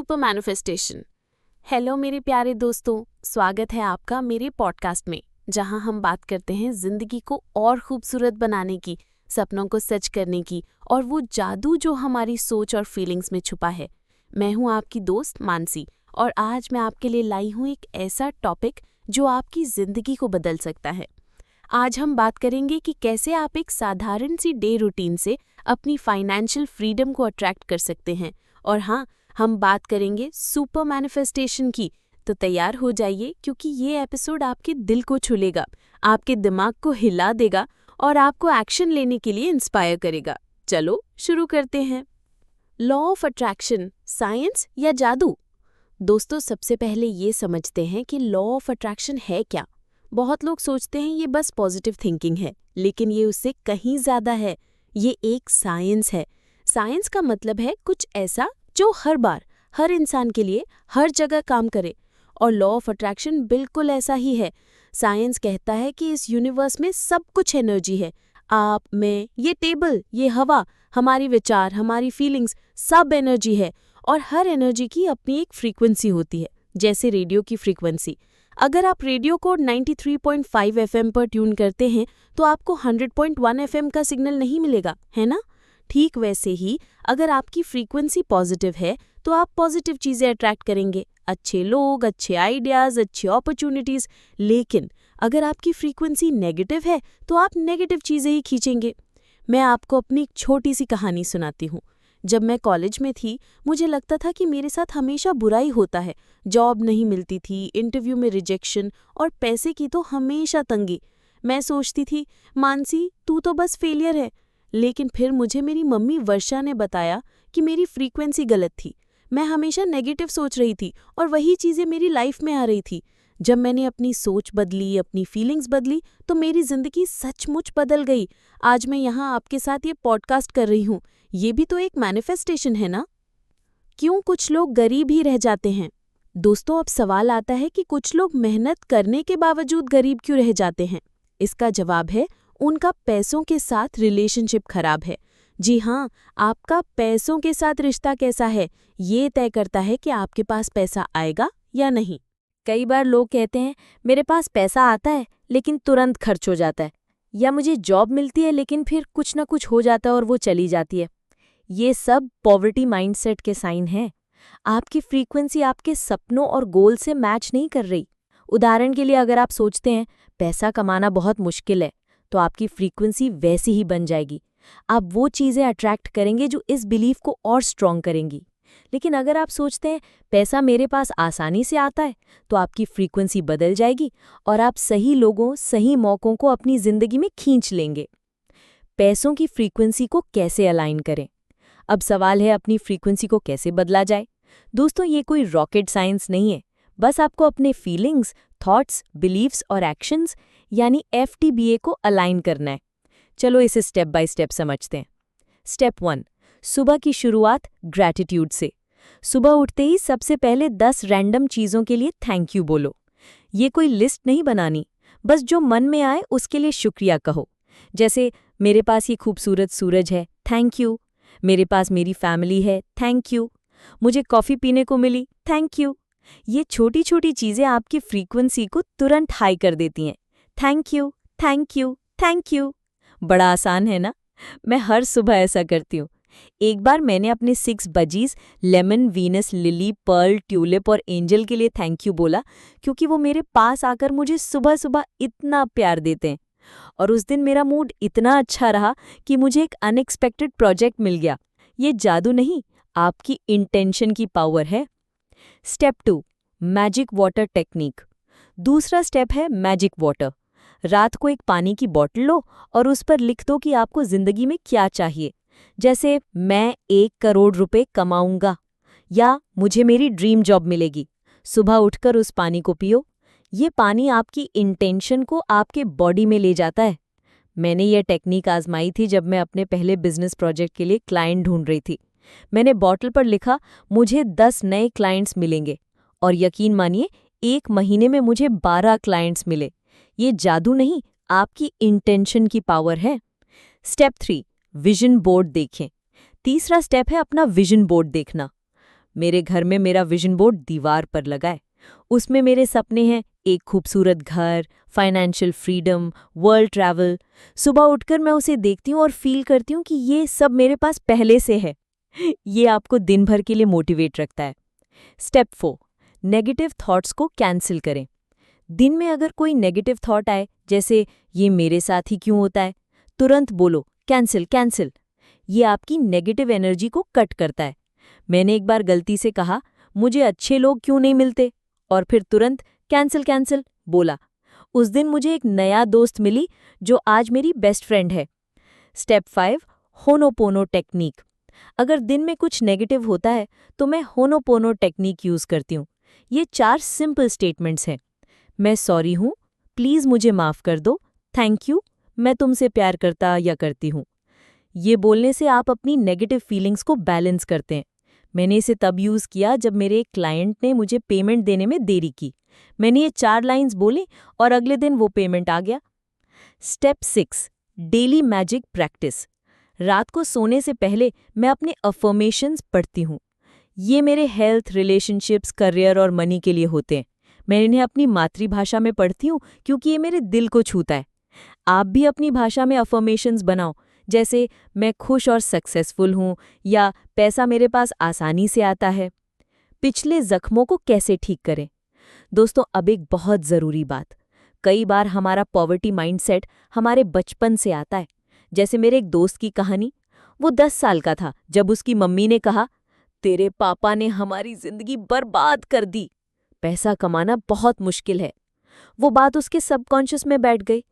Super manifestation. Hello मेरे प्यारे दोस्तों, स्वागत है आपका मेरे पॉडकास्ट में, जहां हम बात करते हैं जिंदगी को और खूबसूरत बनाने की, सपनों को सच करने की और वो जादू जो हमारी सोच और फीलिंग्स में छुपा है। मैं हूं आपकी दोस्त मानसी और आज मैं आपके लिए लाई हूं एक ऐसा टॉपिक जो आपकी जिंदगी को बदल सकता है। आज हम बात करेंगे कि कैसे आप एक साधारण सी डे रूटीन से अपनी फाइनेंशियल फ्रीडम को अट्रैक्ट कर सकते हैं। और हाँ, हम बात करेंगे सुपर मैनिफेस्टेशन की। तो तैयार हो जाइए, क्योंकि ये एपिसोड आपके दिल को छू लेगा, आपके दिमाग को हिला देगा और आपको एक्शन लेने के लिए इंस्पायर करेगा। चलो शुरू करते हैं। लॉ ऑफ अट्रैक्शन, साइंस या जादू? दोस्तों, सबसे पहले ये समझते हैं कि लॉ ऑफ अट्रैक्शन है क्या। बहुत लोग सोचते हैं ये बस पॉजिटिव थिंकिंग है, लेकिन ये उससे कहीं ज़्यादा है। ये एक साइंस है। साइंस का मतलब है कुछ ऐसा जो हर बार, हर इंसान के लिए, हर जगह काम करे। और लॉ ऑफ अट्रैक्शन बिल्कुल ऐसा ही है। साइंस कहता है कि इस यूनिवर्स में सब कुछ एनर्जी है। आप, मैं, ये टेबल, ये हवा, हमारी विचार, हमारी फीलिंग्स, सब एनर्जी है। और हर एनर्जी की अपनी एक फ्रीक्वेंसी होती है, जैसे रेडियो की फ्रीक्वेंसी। अगर आप रेडियो को 93.5 FM पर ट्यून करते हैं तो आपको 100.1 FM का सिग्नल नहीं मिलेगा, है ना? ठीक वैसे ही अगर आपकी फ्रीक्वेंसी पॉजिटिव है तो आप पॉजिटिव चीज़ें अट्रैक्ट करेंगे, अच्छे लोग, अच्छे आइडियाज़, अच्छी अपॉर्चुनिटीज़। लेकिन अगर आपकी फ्रीक्वेंसी नेगेटिव है तो आप नेगेटिव चीज़ें ही खींचेंगे। मैं आपको अपनी एक छोटी सी कहानी सुनाती हूँ। जब मैं कॉलेज में थी, मुझे लगता था कि मेरे साथ हमेशा बुरा ही होता है। जॉब नहीं मिलती थी, इंटरव्यू में रिजेक्शन और पैसे की तो हमेशा तंगी। मैं सोचती थी, मानसी तू तो बस फेलियर है। लेकिन फिर मुझे मेरी मम्मी वर्षा ने बताया कि मेरी फ्रीक्वेंसी गलत थी। मैं हमेशा नेगेटिव सोच रही थी और वही चीज़ें मेरी लाइफ में आ रही थी। जब मैंने अपनी सोच बदली, अपनी फीलिंग्स बदली, तो मेरी ज़िंदगी सचमुच बदल गई। आज मैं यहाँ आपके साथ ये पॉडकास्ट कर रही हूँ। ये भी तो एक मैनिफेस्टेशन है ना? क्यों कुछ लोग गरीब ही रह जाते हैं? दोस्तों, अब सवाल आता है कि कुछ लोग मेहनत करने के बावजूद गरीब क्यों रह जाते हैं? इसका जवाब है, उनका पैसों के साथ रिलेशनशिप खराब है। जी हाँ, आपका पैसों के साथ रिश्ता कैसा है, ये तय करता है कि आपके पास पैसा आएगा या नहीं। कई बार लोग कहते हैं मेरे पास पैसा आता है लेकिन तुरंत खर्च हो जाता है, या मुझे जॉब मिलती है लेकिन फिर कुछ ना कुछ हो जाता है और वो चली जाती है। ये सब पॉवर्टी माइंडसेट के साइन हैं। आपकी फ्रीक्वेंसी आपके सपनों और गोल से मैच नहीं कर रही। उदाहरण के लिए, अगर आप सोचते हैं पैसा कमाना बहुत मुश्किल है, तो आपकी फ्रीक्वेंसी वैसी ही बन जाएगी। आप वो चीज़ें अट्रैक्ट करेंगे जो इस बिलीफ को और स्ट्रॉन्ग करेंगी। लेकिन अगर आप सोचते हैं पैसा मेरे पास आसानी से आता है, तो आपकी फ्रीक्वेंसी बदल जाएगी और आप सही लोगों, सही मौकों को अपनी ज़िंदगी में खींच लेंगे। पैसों की फ्रीक्वेंसी को कैसे अलाइन करें? अब सवाल है, अपनी फ्रीक्वेंसी को कैसे बदला जाए? दोस्तों, ये कोई रॉकेट साइंस नहीं है। बस आपको अपने फीलिंग्स, थॉट्स, बिलीव्स और एक्शंस यानी FTBA को अलाइन करना है। चलो इसे स्टेप बाय स्टेप समझते हैं। स्टेप 1, सुबह की शुरुआत ग्रैटिट्यूड से। सुबह उठते ही सबसे पहले 10 रैंडम चीज़ों के लिए थैंक यू बोलो। ये कोई लिस्ट नहीं बनानी, बस जो मन में आए उसके लिए शुक्रिया कहो। जैसे, मेरे पास ये खूबसूरत सूरज है, थैंक यू। मेरे पास मेरी फैमिली है, थैंक यू। मुझे कॉफ़ी पीने को मिली, थैंक यू। ये छोटी छोटी चीज़ें आपकी फ्रीक्वेंसी को तुरंत हाई कर देती हैं। Thank you, thank you, thank you. बड़ा आसान है ना? मैं हर सुबह ऐसा करती हूँ। एक बार मैंने अपने 6 budgies Lemon, Venus, Lily, Pearl, Tulip और एंजल के लिए थैंक यू बोला, क्योंकि वो मेरे पास आकर मुझे सुबह सुबह इतना प्यार देते हैं। और उस दिन मेरा मूड इतना अच्छा रहा कि मुझे एक अनएक्सपेक्टेड प्रोजेक्ट मिल गया। ये जादू नहीं, आपकी इंटेंशन की पावर है। Step 2, magic water technique. दूसरा स्टेप है मैजिक वाटर। रात को एक पानी की बोतल लो और उस पर लिख दो कि आपको जिंदगी में क्या चाहिए। जैसे, मैं 1 करोड़ रुपए कमाऊंगा, या मुझे मेरी ड्रीम जॉब मिलेगी। सुबह उठकर उस पानी को पियो। ये पानी आपकी इंटेंशन को आपके बॉडी में ले जाता है। मैंने ये टेक्निक आजमाई थी जब मैं अपने पहले बिजनेस प्रोजेक्ट के लिए क्लाइंट ढूंढ रही थी। मैंने बॉटल पर लिखा, मुझे 10 नए क्लाइंट्स मिलेंगे, और यकीन मानिए 1 महीने में मुझे 12 क्लाइंट्स मिले। ये जादू नहीं, आपकी इंटेंशन की पावर है। स्टेप 3, विजन बोर्ड देखें। तीसरा स्टेप है अपना विजन बोर्ड देखना। मेरे घर में मेरा विजन बोर्ड दीवार पर लगा है। उसमें मेरे सपने हैं, एक खूबसूरत घर, फाइनेंशियल फ्रीडम, वर्ल्ड ट्रैवल। सुबह उठकर मैं उसे देखती हूँ और फील करती हूँ कि ये सब मेरे पास पहले से है। ये आपको दिन भर के लिए मोटिवेट रखता है। स्टेप 4, नेगेटिव थॉट्स को कैंसिल करें। दिन में अगर कोई नेगेटिव थॉट आए, जैसे ये मेरे साथ ही क्यों होता है, तुरंत बोलो कैंसिल कैंसिल। ये आपकी नेगेटिव एनर्जी को कट करता है। मैंने एक बार गलती से कहा मुझे अच्छे लोग क्यों नहीं मिलते, और फिर तुरंत कैंसिल कैंसिल बोला। उस दिन मुझे एक नया दोस्त मिली जो आज मेरी बेस्ट फ्रेंड है। Step 5, ho'oponopono technique. अगर दिन में कुछ नेगेटिव होता है तो मैं होनोपोनो टेक्निक यूज करती हूँ। ये 4 सिंपल स्टेटमेंट्स हैं। मैं सॉरी हूँ, प्लीज़ मुझे माफ़ कर दो, थैंक यू, मैं तुमसे प्यार करता या करती हूँ। ये बोलने से आप अपनी नेगेटिव फीलिंग्स को बैलेंस करते हैं। मैंने इसे तब यूज़ किया जब मेरे एक क्लाइंट ने मुझे पेमेंट देने में देरी की। मैंने ये 4 लाइन्स बोली और अगले दिन वो पेमेंट आ गया। Step 6, daily magic practice. रात को सोने से पहले मैं अपने अफर्मेशंस पढ़ती हूँ। ये मेरे हेल्थ, रिलेशनशिप्स, करियर और मनी के लिए होते हैं। मैं इन्हें अपनी मातृभाषा में पढ़ती हूँ क्योंकि ये मेरे दिल को छूता है। आप भी अपनी भाषा में अफर्मेशंस बनाओ, जैसे मैं खुश और सक्सेसफुल हूँ या पैसा मेरे पास आसानी से आता है। पिछले जख्मों को कैसे ठीक करें? दोस्तों, अब एक बहुत ज़रूरी बात। कई बार हमारा पॉवर्टी माइंडसेट हमारे बचपन से आता है। जैसे मेरे एक दोस्त की कहानी। वो 10 साल का था जब उसकी मम्मी ने कहा, तेरे पापा ने हमारी जिंदगी बर्बाद कर दी, पैसा कमाना बहुत मुश्किल है। वो बात उसके सबकॉन्शियस में बैठ गई।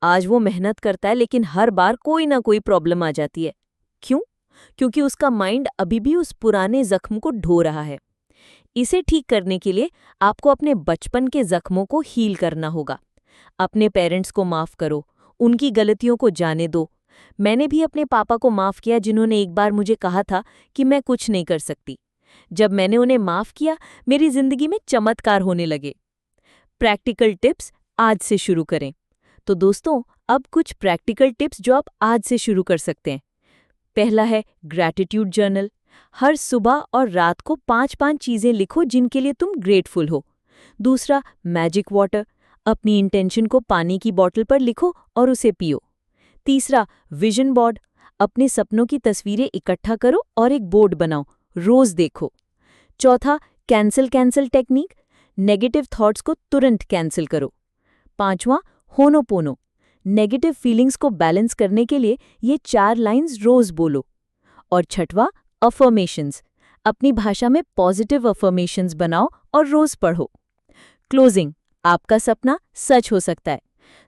आज वो मेहनत करता है लेकिन हर बार कोई ना कोई प्रॉब्लम आ जाती है। क्यों? क्योंकि उसका माइंड अभी भी उस पुराने जख्म को ढो रहा है। इसे ठीक करने के लिए आपको अपने बचपन के जख्मों को हील करना होगा। अपने पेरेंट्स को माफ़ करो, उनकी गलतियों को जाने दो। मैंने भी अपने पापा को माफ़ किया जिन्होंने एक बार मुझे कहा था कि मैं कुछ नहीं कर सकती। जब मैंने उन्हें माफ़ किया, मेरी ज़िंदगी में चमत्कार होने लगे। प्रैक्टिकल टिप्स आज से शुरू करें। तो दोस्तों, अब कुछ प्रैक्टिकल टिप्स जो आप आज से शुरू कर सकते हैं। पहला है ग्रैटिट्यूड जर्नल। हर सुबह और रात को 5-5 चीज़ें लिखो जिनके लिए तुम ग्रेटफुल हो। दूसरा, मैजिक वाटर। अपनी इंटेंशन को पानी की बॉटल पर लिखो और उसे पियो। तीसरा, विजन बोर्ड। अपने सपनों की तस्वीरें इकट्ठा करो और एक बोर्ड बनाओ, रोज देखो। चौथा, cancel cancel technique. Negative thoughts को तुरंत कैंसिल करो। पांचवां, होनोपोनो। नेगेटिव फीलिंग्स को बैलेंस करने के लिए ये 4 लाइन्स रोज बोलो। और छठवां, अफर्मेशंस। अपनी भाषा में पॉजिटिव अफर्मेशंस बनाओ और रोज पढ़ो। क्लोजिंग, आपका सपना सच हो सकता है।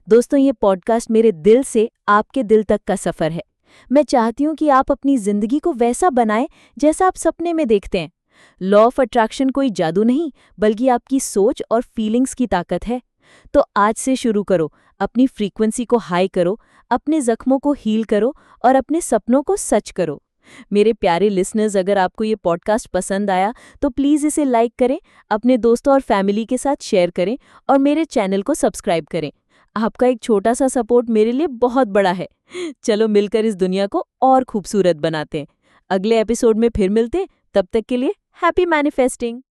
दोस्तों, ये पॉडकास्ट मेरे दिल से आपके दिल तक का सफ़र है। मैं चाहती हूँ कि आप अपनी ज़िंदगी को वैसा बनाएं जैसा आप सपने में देखते हैं। लॉ ऑफ अट्रैक्शन कोई जादू नहीं, बल्कि आपकी सोच और फीलिंग्स की ताकत है। तो आज से शुरू करो, अपनी फ्रीक्वेंसी को हाई करो, अपने जख्मों को हील करो और अपने सपनों को सच करो। मेरे प्यारे लिसनर्स, अगर आपको ये पॉडकास्ट पसंद आया तो प्लीज़ इसे लाइक करें, अपने दोस्तों और फैमिली के साथ शेयर करें और मेरे चैनल को सब्सक्राइब करें। आपका एक छोटा सा सपोर्ट मेरे लिए बहुत बड़ा है। चलो मिलकर इस दुनिया को और खूबसूरत बनाते हैं। अगले एपिसोड में फिर मिलते हैं। तब तक के लिए हैप्पी मैनिफेस्टिंग।